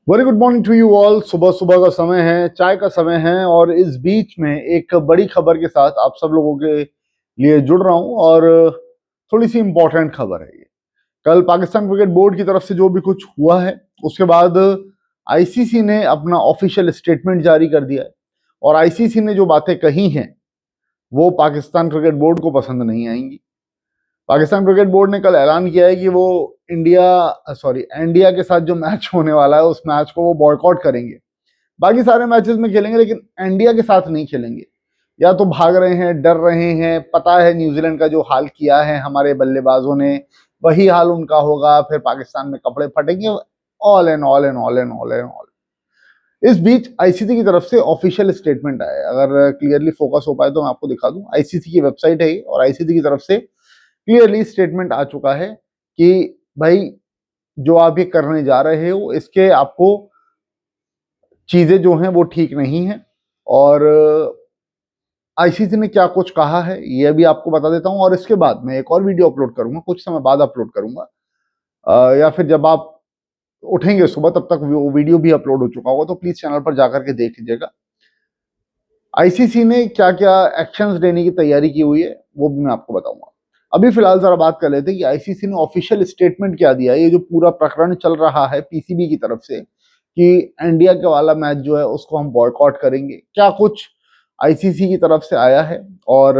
Very good morning to you all. सुबह सुबह का समय है, चाय का समय है और इस बीच में एक बड़ी खबर के साथ आप सब लोगों के लिए जुड़ रहा हूं और थोड़ी सी इंपॉर्टेंट खबर है ये। कल पाकिस्तान क्रिकेट बोर्ड की तरफ से जो भी कुछ हुआ है उसके बाद आईसीसी ने अपना ऑफिशियल स्टेटमेंट जारी कर दिया है और आईसीसी ने जो बातें कही हैं वो पाकिस्तान क्रिकेट बोर्ड को पसंद नहीं आएंगी। पाकिस्तान क्रिकेट बोर्ड ने कल ऐलान किया है कि वो इंडिया के साथ जो मैच होने वाला है उस मैच को वो बॉयकॉट करेंगे। बाकी सारे मैचेस में खेलेंगे लेकिन इंडिया के साथ नहीं खेलेंगे। या तो भाग रहे हैं, डर रहे हैं, पता है न्यूजीलैंड का जो हाल किया है हमारे बल्लेबाजों ने वही हाल उनका होगा, फिर पाकिस्तान में कपड़े फटेंगे। All and all and all and all and all. इस बीच आईसीसी की तरफ से ऑफिशियल स्टेटमेंट आया है। अगर क्लियरली फोकस हो पाए तो मैं आपको दिखा दूं। आईसीसी की वेबसाइट है ये और आईसीसी की तरफ से क्लियरली स्टेटमेंट आ चुका है कि भाई जो आप ये करने जा रहे हो इसके आपको चीजें जो हैं वो ठीक नहीं है। और आईसीसी ने क्या कुछ कहा है ये भी आपको बता देता हूं और इसके बाद मैं एक और वीडियो अपलोड करूंगा, कुछ समय बाद अपलोड करूंगा। या फिर जब आप उठेंगे सुबह तब तक वो वीडियो भी अपलोड हो चुका होगा, तो प्लीज चैनल पर जाकर के देख लीजिएगा। आईसीसी ने क्या क्या एक्शंस लेने की तैयारी की हुई है वो भी मैं आपको बताऊंगा। अभी फिलहाल जरा बात कर लेते हैं कि आईसीसी ने ऑफिशियल स्टेटमेंट क्या दिया है। ये जो पूरा प्रकरण चल रहा है पीसीबी की तरफ से कि इंडिया के वाला मैच जो है उसको हम बॉयकॉट करेंगे, क्या कुछ आईसीसी की तरफ से आया है और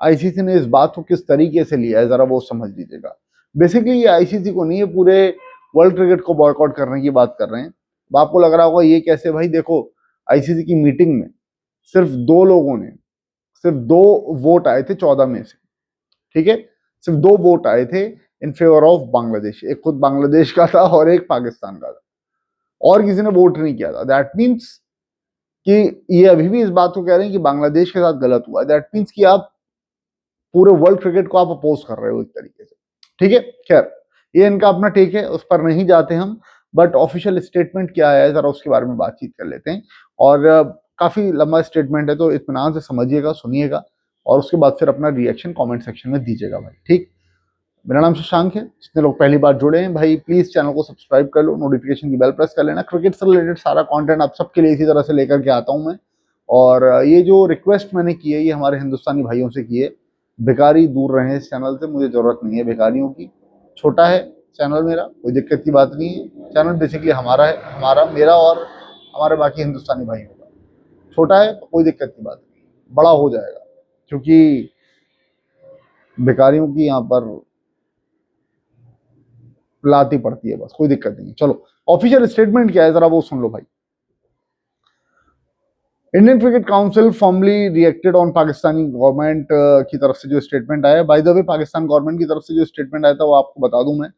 आईसीसी ने इस बात को किस तरीके से लिया है जरा वो समझ लीजिएगा। बेसिकली ये आईसीसी को नहीं, ये पूरे वर्ल्ड क्रिकेट को बॉयकॉट करने की बात कर रहे हैं। अब आपको लग रहा होगा ये कैसे भाई, देखो आईसीसी की मीटिंग में सिर्फ दो लोगों ने, सिर्फ दो वोट आए थे 14 में से, ठीक है। सिर्फ दो वोट आए थे इन फेवर ऑफ बांग्लादेश, एक खुद बांग्लादेश का था और एक पाकिस्तान का था, और किसी ने वोट नहीं किया था। दैट मीन्स कि ये अभी भी इस बात को कह रहे हैं कि बांग्लादेश के साथ गलत हुआ। दैट मीन्स कि आप पूरे वर्ल्ड क्रिकेट को आप अपोज कर रहे हो एक तरीके से, ठीक है। खैर ये इनका अपना टेक है, उस पर नहीं जाते हम। बट ऑफिशियल स्टेटमेंट क्या है जरा उसके बारे में बातचीत कर लेते हैं। और काफी लंबा स्टेटमेंट है तो इत्मीनान से समझिएगा, सुनिएगा और उसके बाद फिर अपना रिएक्शन कमेंट सेक्शन में दीजिएगा भाई, ठीक। मेरा नाम शशांक है। जितने लोग पहली बार जुड़े हैं भाई प्लीज चैनल को सब्सक्राइब कर लो, नोटिफिकेशन की बेल प्रेस कर लेना। क्रिकेट से रिलेटेड सारा कंटेंट आप सबके लिए इसी तरह से लेकर के आता हूं मैं। और ये जो रिक्वेस्ट मैंने की है ये हमारे हिंदुस्तानी भाइयों से की है। भिखारी दूर रहे इस चैनल से, मुझे जरूरत नहीं है भिखारियों की। छोटा है चैनल मेरा, कोई दिक्कत की बात नहीं है। चैनल बेसिकली हमारा है, हमारा मेरा और हमारे बाकी हिंदुस्तानी भाइयों का। छोटा है तो कोई दिक्कत की बात नहीं, बड़ा हो जाएगा क्योंकि भिखारियों की यहाँ पर लाती पड़ती है, बस कोई दिक्कत नहीं। चलो ऑफिशियल स्टेटमेंट क्या है जरा वो सुन लो भाई। Indian cricket council formally reacted on Pakistani government की तरफ से जो स्टेटमेंट आया, by the way Pakistan government की तरफ से जो स्टेटमेंट आया था वो आपको बता दूं मैं।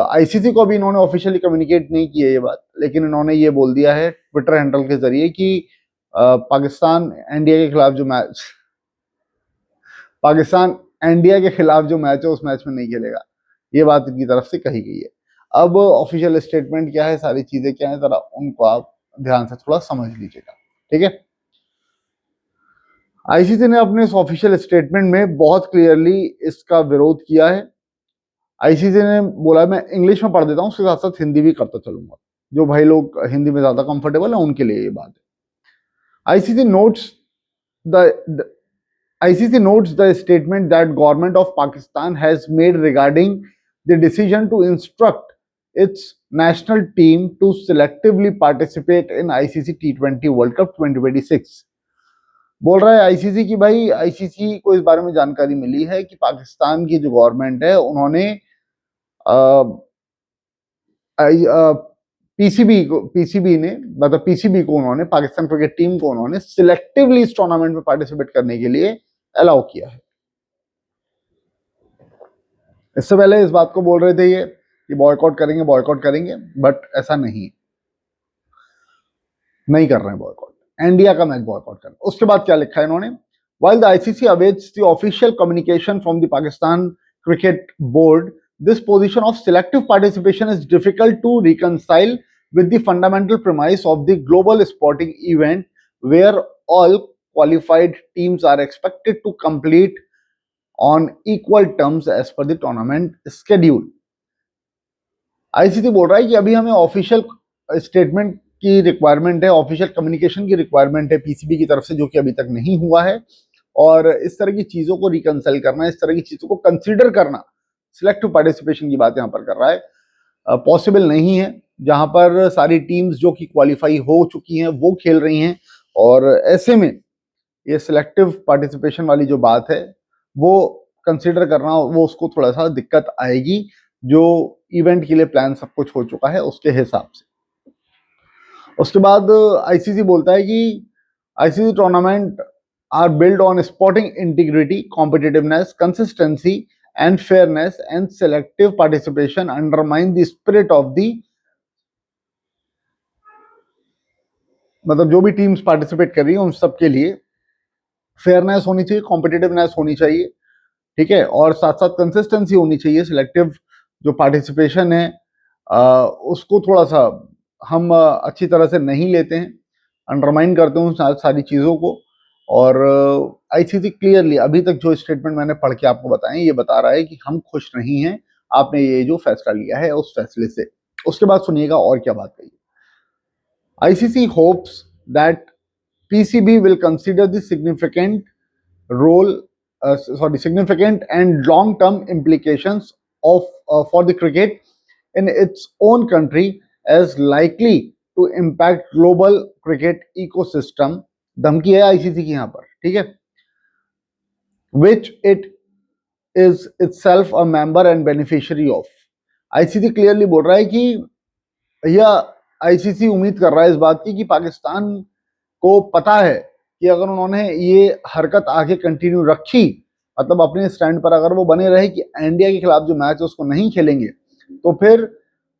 आईसीसी को अभी इन्होंने ऑफिशियली कम्युनिकेट नहीं की है ये बात, लेकिन इन्होंने ये बोल दिया है ट्विटर हैंडल के जरिए कि पाकिस्तान इंडिया के खिलाफ जो मैच पाकिस्तान इंडिया के खिलाफ जो मैच है उस मैच में नहीं खेलेगा। ये बात इनकी तरफ से कही गई है। अब ऑफिशियल स्टेटमेंट क्या है, सारी चीजें क्या है, जरा उनको आप ध्यान से थोड़ा समझ लीजिएगा, ठीक है। आईसीसी ने अपने इस ऑफिशियल स्टेटमेंट में बहुत क्लियरली इसका विरोध किया है। आईसीसी ने बोला, मैं इंग्लिश में पढ़ देता हूँ उसके साथ साथ हिंदी भी करता चलूंगा, जो भाई लोग हिंदी में ज्यादा कंफर्टेबल है उनके लिए ये बात है। ICC notes the ICC notes the statement that government of Pakistan has made regarding the decision to instruct its national team to selectively participate in ICC T20 World Cup 2026। बोल रहा है आईसीसी की भाई, आईसीसी को इस बारे में जानकारी मिली है कि पाकिस्तान की जो गवर्नमेंट है उन्होंने पीसीबी ने मतलब पीसीबी को उन्होंने, पाकिस्तान क्रिकेट टीम को उन्होंने सिलेक्टिवली इस टूर्नामेंट में पार्टिसिपेट करने के लिए अलाउ किया है। इससे पहले इस बात को बोल रहे थे ये कि बॉयकॉट करेंगे बॉयकॉट करेंगे, बट ऐसा नहीं कर रहे हैं बॉयकॉट। इंडिया का मैच बॉयकॉट करना। उसके बाद क्या लिखा है इन्होंने, while the ICC awaits the official communication from the Pakistan Cricket Board, this position of selective participation is difficult to reconcile with the fundamental premise of the global sporting event where all qualified teams are expected to complete on equal terms as per the tournament schedule। ICC बोल रहा है कि अभी हमें official statement की requirement है, official communication की requirement है पीसीबी की तरफ से, जो कि अभी तक नहीं हुआ है। और इस तरह की चीजों को रिकंसाइल करना, इस तरह की चीजों को कंसीडर करना, सिलेक्टिव पार्टिसिपेशन की बात यहां पर कर रहा है, पॉसिबल नहीं है। जहां पर सारी टीम्स जो कि क्वालिफाई हो चुकी हैं वो खेल रही हैं, और ऐसे में ये सिलेक्टिव पार्टिसिपेशन वाली जो बात है वो कंसीडर करना, वो उसको थोड़ा सा दिक्कत आएगी, जो इवेंट के लिए प्लान सब कुछ हो चुका है उसके हिसाब से। उसके बाद आईसीसी बोलता है कि ICC tournament are build on sporting integrity, competitiveness, consistency and fairness, and selective participation undermine the spirit of the, मतलब जो भी टीम्स पार्टिसिपेट कर रही है उन सबके लिए फेयरनेस होनी चाहिए, कॉम्पिटिटिवनेस होनी चाहिए, ठीक है, और साथ साथ कंसिस्टेंसी होनी चाहिए। सिलेक्टिव जो पार्टिसिपेशन है उसको थोड़ा सा हम अच्छी तरह से नहीं लेते हैं, अंडरमाइन करते हैं उन सारी चीज़ों को। और आईसीसी क्लियरली अभी तक जो स्टेटमेंट मैंने पढ़ के आपको बताए ये बता रहा है कि हम खुश नहीं हैं आपने ये जो फैसला लिया है उस फैसले से। उसके बाद सुनिएगा और क्या बात कही। ICC hopes that PCB will consider the significant role, significant and long-term implications of for the cricket in its own country as likely to impact global cricket ecosystem। धमकी है आईसीसी की यहाँ पर, ठीक है, which it is itself a member and beneficiary of। ICC clearly बोल रहा है कि भैया आईसीसी उम्मीद कर रहा है इस बात की कि पाकिस्तान को पता है कि अगर उन्होंने ये हरकत आगे कंटिन्यू रखी, मतलब अपने स्टैंड पर अगर वो बने रहे कि इंडिया के खिलाफ जो मैच है उसको नहीं खेलेंगे, तो फिर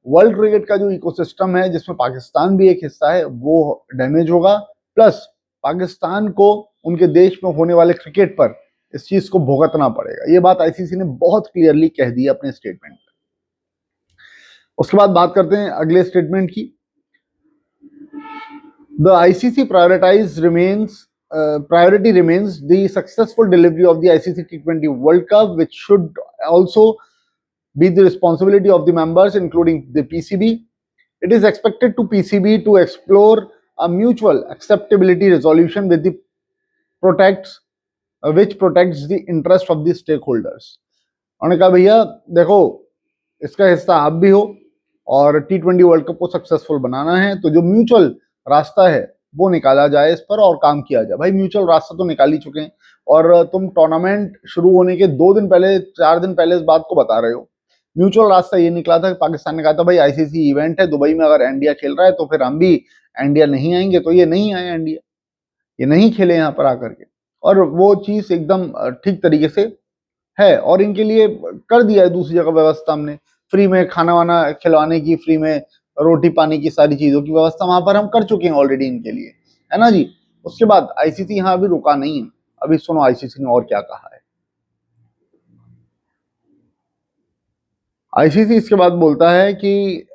वर्ल्ड क्रिकेट का जो इकोसिस्टम है जिसमें पाकिस्तान भी एक हिस्सा है वो डैमेज होगा, प्लस पाकिस्तान को उनके देश में होने वाले क्रिकेट पर इस चीज को भुगतना पड़ेगा। ये बात आईसीसी ने बहुत क्लियरली कह दी अपने स्टेटमेंट में। उसके बाद बात करते हैं अगले स्टेटमेंट की। The ICC priority remains the successful delivery of the ICC T20 World Cup, which should also be the responsibility of the members, including the PCB. It is expected to PCB to explore a mutual acceptability resolution with the which protects the interest of the stakeholders। उन्होंने कहा भैया देखो इसका हिस्सा आप भी हो और T20 वर्ल्ड कप को सक्सेसफुल बनाना है, तो जो म्यूचुअल रास्ता है वो निकाला जाए इस पर और काम किया जाए। भाई म्यूचुअल रास्ता तो निकाल ही चुके हैं, और तुम टूर्नामेंट शुरू होने के 2 दिन पहले 4 दिन पहले इस बात को बता रहे हो। म्यूचुअल रास्ता ये निकला था कि पाकिस्तान ने कहा था भाई आईसीसी इवेंट है दुबई में, अगर इंडिया खेल रहा है तो फिर हम भी इंडिया नहीं आएंगे, तो ये नहीं आए इंडिया, ये नहीं खेले यहाँ पर आकर के, और वो चीज एकदम ठीक तरीके से है, और इनके लिए कर दिया है दूसरी जगह व्यवस्था हमने, फ्री में खाना वाना खिलवाने की, फ्री में रोटी पानी की सारी चीजों की व्यवस्था वहां पर हम कर चुके हैं ऑलरेडी इनके लिए, है ना जी। उसके बाद आईसीसी यहाँ अभी रुका नहीं है, अभी सुनो आईसीसी ने और क्या कहा है। आईसीसी इसके बाद बोलता है कि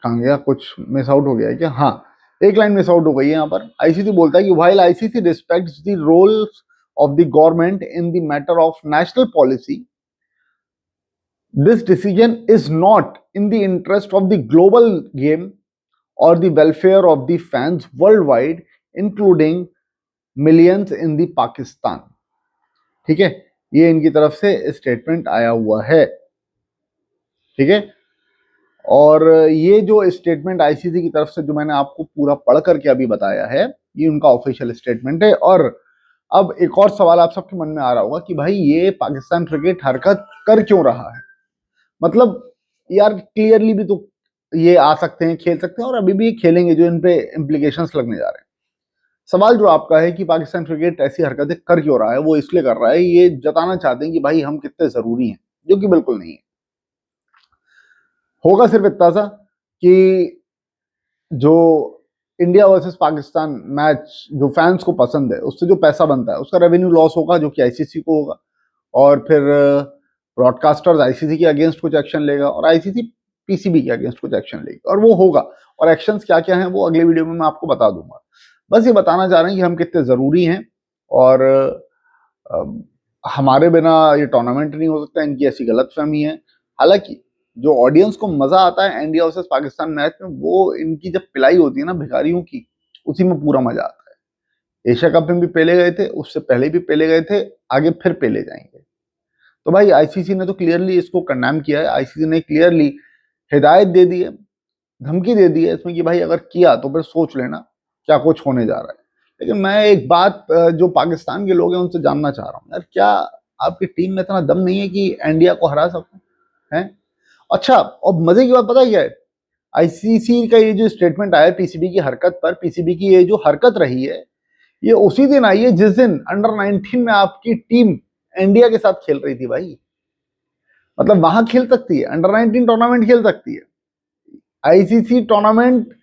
कहाँ गया, कुछ मिस आउट हो गया है क्या, हाँ एक लाइन मिस आउट हो गई है यहाँ पर। आईसीसी बोलता है कि while ICC respects the roles of the government in the matter of national policy, this decision is not in the interest of the global game or the welfare of the fans worldwide, including millions in the Pakistan। ठीक है, ये इनकी तरफ से statement आया हुआ है, ठीक है। और ये जो स्टेटमेंट आईसीसी की तरफ से जो मैंने आपको पूरा पढ़ करके अभी बताया है, ये उनका ऑफिशियल स्टेटमेंट है। और अब एक और सवाल आप सबके मन में आ रहा होगा कि भाई ये पाकिस्तान क्रिकेट हरकत कर क्यों रहा है, मतलब यार क्लियरली भी तो ये आ सकते हैं, खेल सकते हैं, और अभी भी ये खेलेंगे जो इन पे इम्प्लीकेशंस लगने जा रहे हैं। सवाल जो आपका है कि पाकिस्तान क्रिकेट ऐसी हरकतें कर क्यों रहा है, वो इसलिए कर रहा है ये जताना चाहते हैं कि भाई हम कितने जरूरी हैं, जो कि बिल्कुल नहीं है। होगा सिर्फ इतना सा कि जो इंडिया वर्सेस पाकिस्तान मैच जो फैंस को पसंद है उससे जो पैसा बनता है उसका रेवेन्यू लॉस होगा, जो कि आईसीसी को होगा, और फिर ब्रॉडकास्टर्स आईसीसी के अगेंस्ट कुछ एक्शन लेगा और आईसीसी पीसीबी के अगेंस्ट कुछ एक्शन लेगा, और वो होगा। और एक्शंस क्या क्या हैं वो अगले वीडियो में मैं आपको बता दूंगा। बस ये बताना चाह रहे हैं कि हम कितने ज़रूरी हैं, और हमारे बिना ये टूर्नामेंट नहीं हो सकता, इनकी ऐसी गलतफहमी है। हालांकि जो ऑडियंस को मजा आता है इंडिया वर्सेस पाकिस्तान मैच में, वो इनकी जब पिलाई होती है ना भिखारियों की, उसी में पूरा मजा आता है। एशिया कप में भी पेले गए थे, उससे पहले भी पेले गए थे, आगे फिर पेले जाएंगे। तो भाई आईसीसी ने तो क्लियरली इसको कंडेम किया है, आईसीसी ने क्लियरली हिदायत दे दी है, धमकी दे दी है इसमें कि भाई अगर किया तो फिर सोच लेना क्या कुछ होने जा रहा है। लेकिन मैं एक बात जो पाकिस्तान के लोग हैं उनसे जानना चाह रहा हूँ, यार क्या आपकी टीम में इतना दम नहीं है कि इंडिया को हरा सको हैं? अच्छा, और मजे की बात पता है क्या है, आईसीसी का ये जो स्टेटमेंट आया पीसीबी की हरकत पर, पीसीबी की ये जो हरकत रही है, ये उसी दिन आई है जिस दिन अंडर 19 में आपकी टीम इंडिया के साथ खेल रही थी भाई। मतलब वहां खेल सकती है, अंडर 19 टूर्नामेंट खेल सकती है। आईसीसी टूर्नामेंट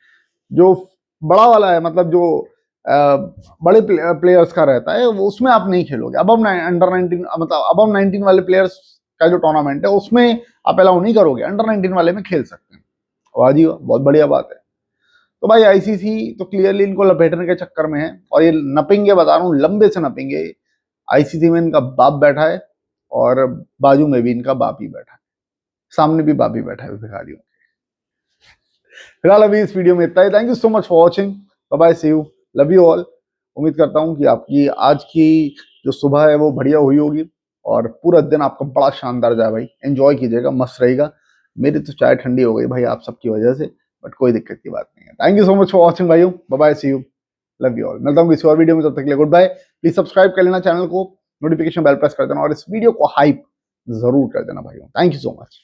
जो बड़ा वाला है, मतलब जो बड़े प्लेयर्स का रहता है, वो उसमें आप नहीं खेलोगे। अब अंडर 19, मतलब अब 19 वाले प्लेयर्स का जो टूर्नामेंट है उसमें आप अलाउ नहीं करोगे, अंडर 19 वाले में खेल सकते हैं। वाह जी वाह, बहुत बढ़िया बात है। तो भाई आईसीसी तो क्लियरली इनको लपेटने के चक्कर में है, और ये नपेंगे, बता रहा हूँ लंबे से नपेंगे। आईसीसी में इनका बाप बैठा है और बाजू में भी इनका बाप ही बैठा है, सामने भी बाप ही बैठा है भिखारियों। फिलहाल अभी इस वीडियो में इतना ही। Thank you so much for watching, bye bye, see you, love you all. उम्मीद करता हूँ कि आपकी आज की जो सुबह है वो बढ़िया हुई होगी, और पूरा दिन आपका बड़ा शानदार जाए भाई। एंजॉय कीजिएगा, मस्त रहेगा। मेरी तो चाय ठंडी हो गई भाई आप सबकी वजह से, बट कोई दिक्कत की बात नहीं है। Thank you so much for watching भाइयों, bye bye, see you, love you all. मिलता हूँ किसी और वीडियो में, तब तक के लिए गुड बाय। प्लीज सब्सक्राइब कर लेना चैनल को, नोटिफिकेशन बेल प्रेस कर देना, और इस वीडियो को हाइप जरूर कर देना भाइयों। Thank you so much.